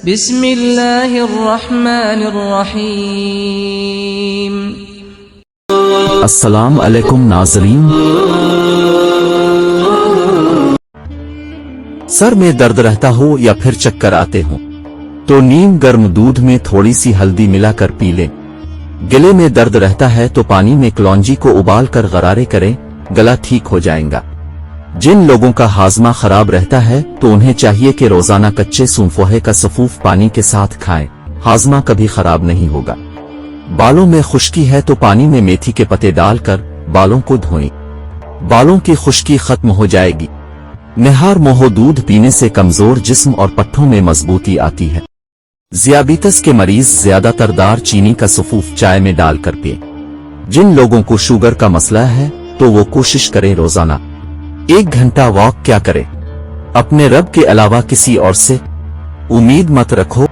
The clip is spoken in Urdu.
بسم اللہ الرحمن الرحیم۔ السلام علیکم ناظرین، سر میں درد رہتا ہو یا پھر چکر آتے ہوں تو نیم گرم دودھ میں تھوڑی سی ہلدی ملا کر پی لیں۔ گلے میں درد رہتا ہے تو پانی میں کلونجی کو ابال کر غرارے کریں، گلا ٹھیک ہو جائے گا۔ جن لوگوں کا ہاضمہ خراب رہتا ہے تو انہیں چاہیے کہ روزانہ کچے سونفوہے کا سفوف پانی کے ساتھ کھائیں، ہاضمہ کبھی خراب نہیں ہوگا۔ بالوں میں خشکی ہے تو پانی میں میتھی کے پتے ڈال کر بالوں کو دھوئیں، بالوں کی خشکی ختم ہو جائے گی۔ نہار موہو دودھ پینے سے کمزور جسم اور پٹھوں میں مضبوطی آتی ہے۔ ذیابیطس کے مریض زیادہ تر دار چینی کا سفوف چائے میں ڈال کر پئیں۔ جن لوگوں کو شوگر کا مسئلہ ہے تو وہ کوشش کریں روزانہ 1 گھنٹہ واک کیا کریں۔ اپنے رب کے علاوہ کسی اور سے امید مت رکھو۔